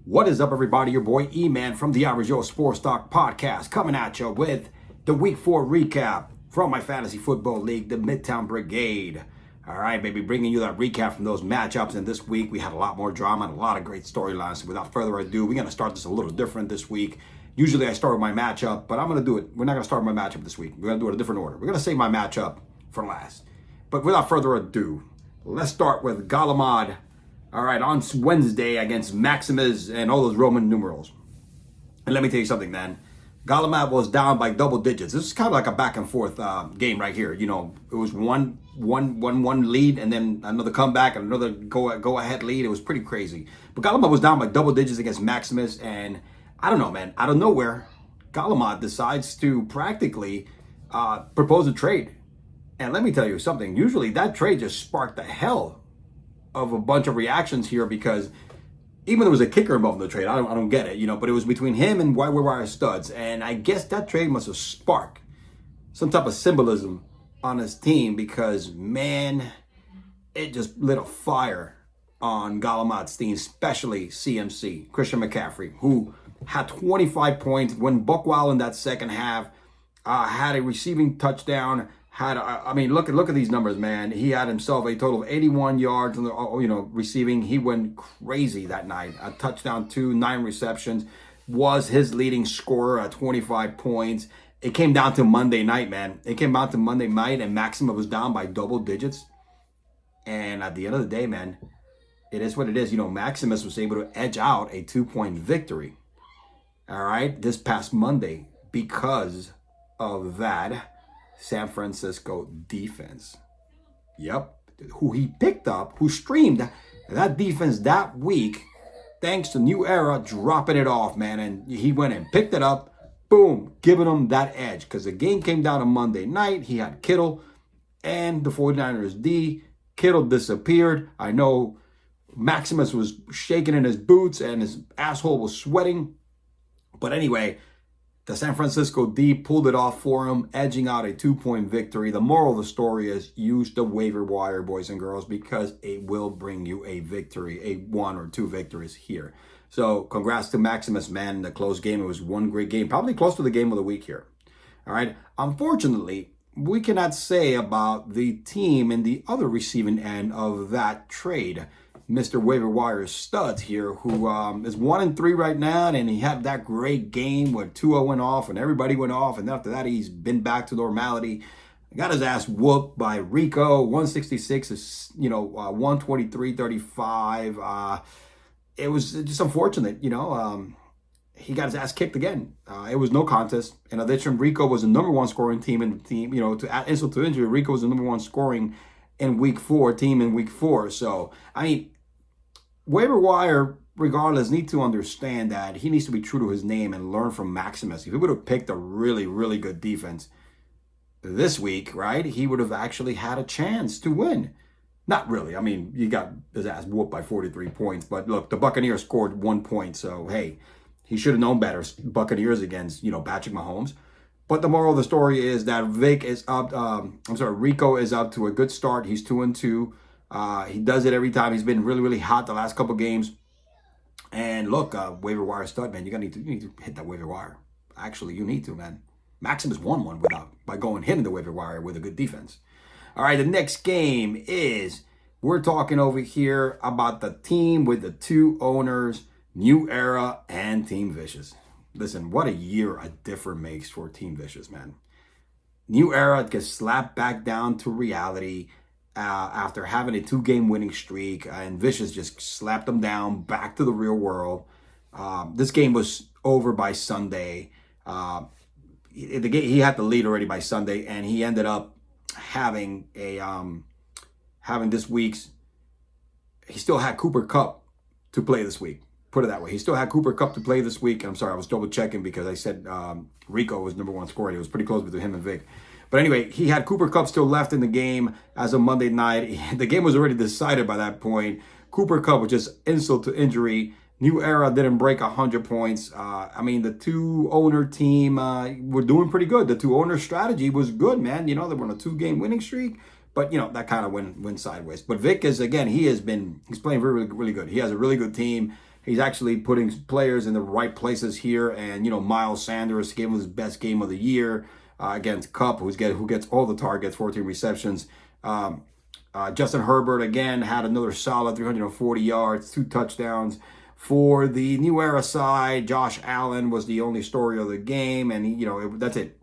What is up, everybody? Your boy E-Man from the Average Joe Sports Talk Podcast coming at you with the Week 4 recap from my fantasy football league, the Midtown Brigade. All right, baby, bringing you that recap from those matchups. And this week, we had a lot more drama and a lot of great storylines. So without further ado, we're going to start this a little different this week. Usually, I start with my matchup, but I'm going to do it. We're not going to start with my matchup this week. We're going to do it in a different order. We're going to save my matchup for last. But without further ado, let's start with Galamat. All right, on Wednesday against Maximus and all those Roman numerals. And let me tell you something, man. Galamat was down by double digits. This is kind of like a back and forth game right here. You know, it was one lead and then another comeback and another go ahead lead. It was pretty crazy. But Galamat was down by double digits against Maximus, and I don't know, man. Out of nowhere, Galamat decides to practically propose a trade. And let me tell you something. Usually that trade just sparked the hell of a bunch of reactions here, because even there was a kicker involved in the trade, I don't get it, you know, but it was between him and Waiver Wire studs, and I guess that trade must have sparked some type of symbolism on his team, because man, it just lit a fire on Galamat's team, especially CMC, Christian McCaffrey, who had 25 points, went buck wild in that second half, had a receiving touchdown. Look at these numbers, man. He had himself a total of 81 yards, receiving. He went crazy that night. A touchdown, 9 receptions, was his leading scorer at 25 points. It came down to Monday night, man. It came down to Monday night, and Maximus was down by double digits. And at the end of the day, man, it is what it is. You know, Maximus was able to edge out a 2-point victory, all right, this past Monday because of that San Francisco defense. Yep. Who he picked up, who streamed that defense that week, thanks to New Era dropping it off, man. And he went and picked it up, boom, giving him that edge. Because the game came down on Monday night. He had Kittle and the 49ers D. Kittle disappeared. I know Maximus was shaking in his boots and his asshole was sweating. But anyway, the San Francisco D pulled it off for him, edging out a 2-point victory. The moral of the story is use the waiver wire, boys and girls, because it will bring you a victory, a 1 or 2 victories here. So congrats to Maximus, man. The close game. It was one great game, probably close to the game of the week here. All right. Unfortunately, we cannot say about the team in the other receiving end of that trade. Mr. Waiver Wire studs here, who is 1-3 right now, and he had that great game where Tua went off and everybody went off, and after that he's been back to normality. Got his ass whooped by Rico, 166 is 123-35. It was just unfortunate, he got his ass kicked again. It was no contest. In addition, Rico was the number 1 scoring team in the team. To add insult to injury, Rico was the number 1 scoring in week 4 team in week 4. So I mean, Waiver Wire, regardless, need to understand that he needs to be true to his name and learn from Maximus. If he would have picked a really, really good defense this week, right, he would have actually had a chance to win. Not really. I mean, he got his ass whooped by 43 points. But look, the Buccaneers scored 1 point. So, hey, he should have known better. Buccaneers against, Patrick Mahomes. But the moral of the story is that Rico is up to a good start. He's 2-2. He does it every time. He's been really, really hot the last couple games. And look, waiver wire stud, man. You need to hit that waiver wire. Actually, you need to, man. Maximus won one by going hitting the waiver wire with a good defense. All right, the next game is, we're talking over here about the team with the 2 owners, New Era and Team Vicious. Listen, what a year a differ makes for Team Vicious, man. New Era gets slapped back down to reality after having a 2-game winning streak, and Vicious just slapped them down back to the real world. This game was over by Sunday. He had the lead already by Sunday, and he ended up having this week's. He still had Cooper Kupp to play this week. Put it that way. He still had Cooper Kupp to play this week. I'm sorry, I was double checking because I said Rico was number 1 scorer. It was pretty close between him and Vic. But anyway, he had Cooper Kupp still left in the game as of Monday night. The game was already decided by that point. Cooper Kupp was just insult to injury. New Era didn't break 100 points. The 2-owner team were doing pretty good. The 2-owner strategy was good, man. They were on a 2-game winning streak. But, that kind of went sideways. But Vic is, again, he's playing really, really good. He has a really good team. He's actually putting players in the right places here. And, Miles Sanders gave him his best game of the year against Cup, who gets all the targets, 14 receptions. Justin Herbert, again, had another solid 340 yards, 2 touchdowns. For the New Era side, Josh Allen was the only story of the game. And, that's it.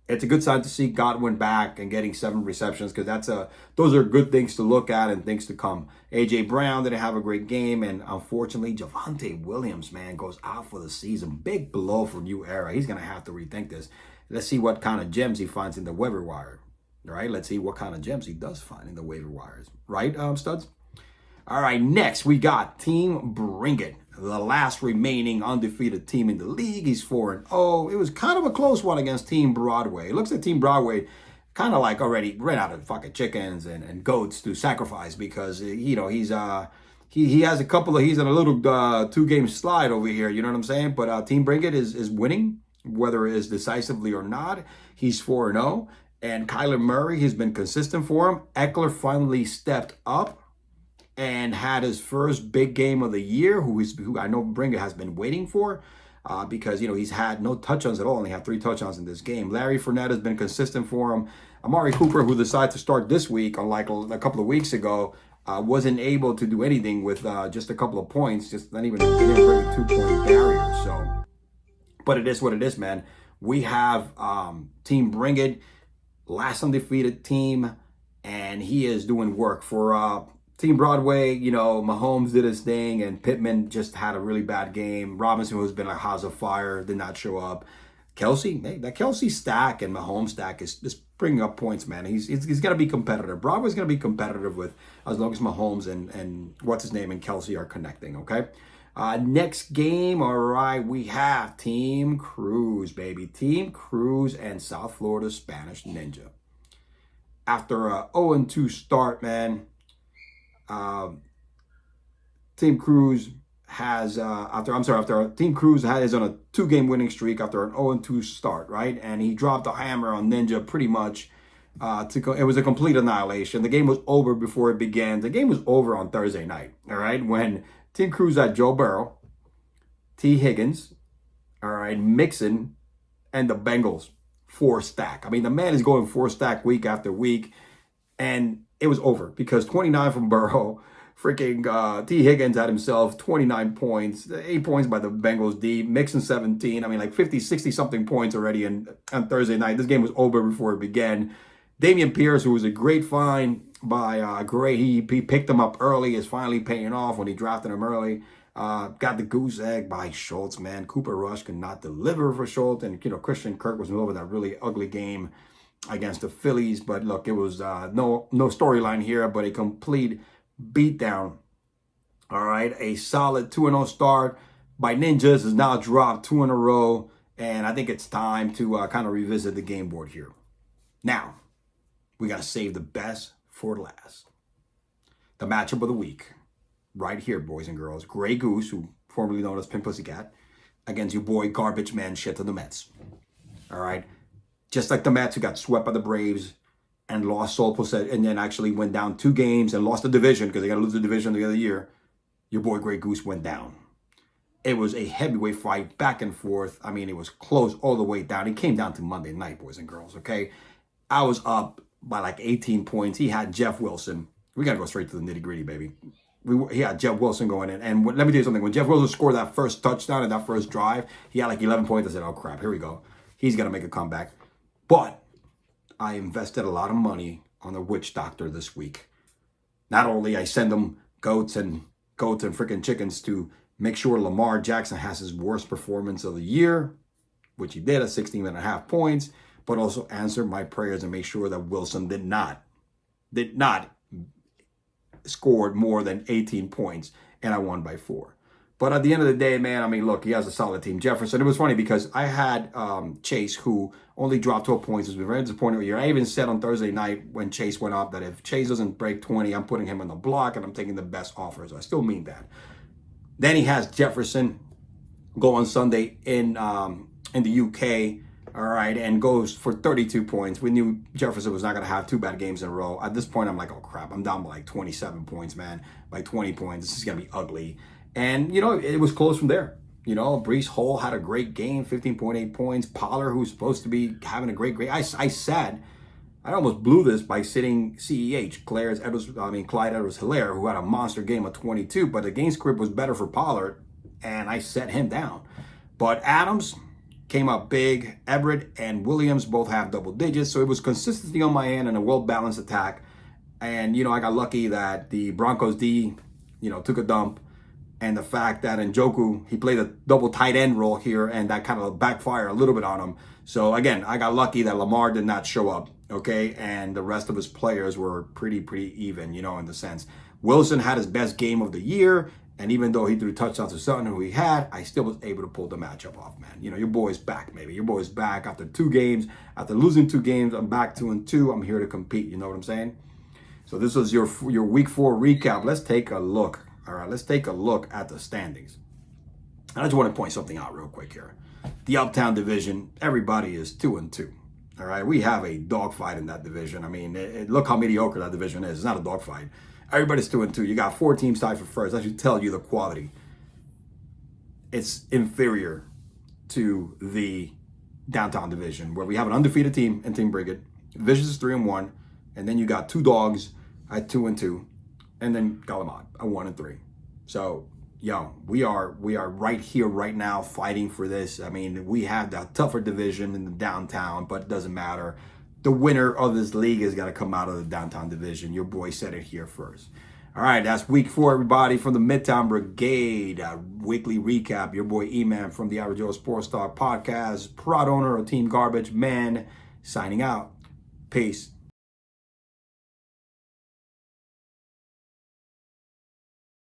It's a good sign to see Godwin back and getting 7 receptions, because those are good things to look at and things to come. A.J. Brown didn't have a great game, and unfortunately, Javonte Williams, man, goes out for the season. Big blow for New Era. He's going to have to rethink this. Let's see what kind of gems he finds in the waiver wire. All right, let's see what kind of gems he does find in the waiver wires. Right, studs? All right, next we got Team Brigade, the last remaining undefeated team in the league. He's 4-0. It was kind of a close one against Team Broadway. It looks like Team Broadway kind of like already ran out of fucking chickens and goats to sacrifice, because he has a couple of, he's in a little 2-game slide over here. You know what I'm saying? But Team Brigade is winning, whether it is decisively or not. He's 4-0, and Kyler Murray has been consistent for him. Eckler finally stepped up and had his first big game of the year, who I know Brigade has been waiting for, because, he's had no touchdowns at all. Only had 3 touchdowns in this game. Larry Fournette has been consistent for him. Amari Cooper, who decided to start this week, unlike a couple of weeks ago, wasn't able to do anything with just a couple of points, just not even didn't bring a 2-point barrier. So, but it is what it is, man. We have Team Brigade, last undefeated team, and he is doing work for Team Broadway. Mahomes did his thing, and Pittman just had a really bad game. Robinson, who's been a house of fire, did not show up. Kelsey, that Kelsey stack and Mahomes stack is bringing up points, man. He's going to be competitive. Broadway's going to be competitive with, as long as Mahomes and what's his name and Kelsey are connecting, okay? Next game, all right, we have Team Cruz, baby. Team Cruz and South Florida Spanish Ninja. After a 0-2 start, man, Team Cruz has after Team Cruz is on a 2-game winning streak after an 0-2 start, right? And he dropped the hammer on Ninja pretty much. It was a complete annihilation. The game was over before it began. The game was over on Thursday night, all right, when Team Cruz had Joe Burrow, T. Higgins, all right, Mixon, and the Bengals 4-stack. I mean, the man is going 4-stack week after week, and it was over because 29 from Burrow. Freaking T. Higgins had himself 29 points, 8 points by the Bengals D, Mixon 17. I mean, like 50, 60-something points already on Thursday night. This game was over before it began. Damian Pierce, who was a great find by Gray, he picked him up early, is finally paying off when he drafted him early. Got the goose egg by Schultz, man. Cooper Rush could not deliver for Schultz, and Christian Kirk was over that really ugly game against the Phillies. But look, it was no storyline here, but a complete beatdown. All right, a solid 2-0 start by Ninjas has now dropped 2 in a row, and I think it's time to kind of revisit the game board here. Now, we got to save the best for last. The matchup of the week, right here, boys and girls. Grey Goose, who formerly known as Pimp Pussycat, against your boy Garbage Man Shit to the Mets. All right, just like the Mets, who got swept by the Braves and lost sole possession, and then actually went down 2 games and lost the division because they got to lose the division the other year. Your boy Grey Goose went down. It was a heavyweight fight, back and forth. I mean, it was close all the way down. It came down to Monday night, boys and girls, okay? I was up by like 18 points. He had Jeff Wilson. We got to go straight to the nitty-gritty, baby. He had Jeff Wilson going in. And let me tell you something. When Jeff Wilson scored that first touchdown in that first drive, he had like 11 points. I said, oh, crap, here we go. He's going to make a comeback. But I invested a lot of money on the witch doctor this week. Not only I send them goats and freaking chickens to make sure Lamar Jackson has his worst performance of the year, which he did at 16.5 points, but also answer my prayers and make sure that Wilson did not score more than 18 points, and I won by 4. But at the end of the day, man, I mean, look, he has a solid team. Jefferson, it was funny because I had Chase, who only dropped 12 points. It was very disappointing here. I even said on Thursday night when Chase went up that if Chase doesn't break 20, I'm putting him on the block and I'm taking the best offers. I still mean that. Then he has Jefferson go on Sunday in the UK, all right, and goes for 32 points. We knew Jefferson was not going to have 2 bad games in a row. At this point, I'm like, oh, crap, I'm down by like 27 points, man, by 20 points. This is going to be ugly. And, it was close from there. Breece Hall had a great game, 15.8 points. Pollard, who's supposed to be having a great grade. I almost blew this by sitting CEH, Clyde Edwards-Helaire, who had a monster game of 22, but the game script was better for Pollard, and I set him down. But Adams came up big. Everett and Williams both have double digits, so it was consistency on my end and a well-balanced attack. And, I got lucky that the Broncos D, took a dump. And the fact that Njoku, he played a double tight end role here, and that kind of backfired a little bit on him. So, again, I got lucky that Lamar did not show up, okay? And the rest of his players were pretty even, in the sense. Wilson had his best game of the year, and even though he threw touchdowns to Sutton, who he had, I still was able to pull the matchup off, man. Your boy's back, maybe. Your boy's back after 2 games. After losing 2 games, I'm back 2-2. I'm here to compete, you know what I'm saying? So this was your Week 4 recap. Let's take a look. All right, let's take a look at the standings. I just want to point something out real quick here. The Uptown division, everybody is 2-2. All right, we have a dogfight in that division. I mean, look how mediocre that division is. It's not a dogfight. Everybody's 2-2. You got 4 teams tied for first. That should tell you the quality. It's inferior to the Downtown division, where we have an undefeated team in Team Brigade. The division is 3-1, and then you got 2 dogs at 2-2. And then Galamat at 1-3. So, we are right here, right now, fighting for this. I mean, we have the tougher division in the Downtown, but it doesn't matter. The winner of this league is got to come out of the Downtown division. Your boy said it here first. All right, that's Week 4, everybody, from the Midtown Brigade. Weekly recap. Your boy E-Man from the Average Joe Sports Talk Podcast. Proud owner of Team Garbage Man. Signing out. Peace.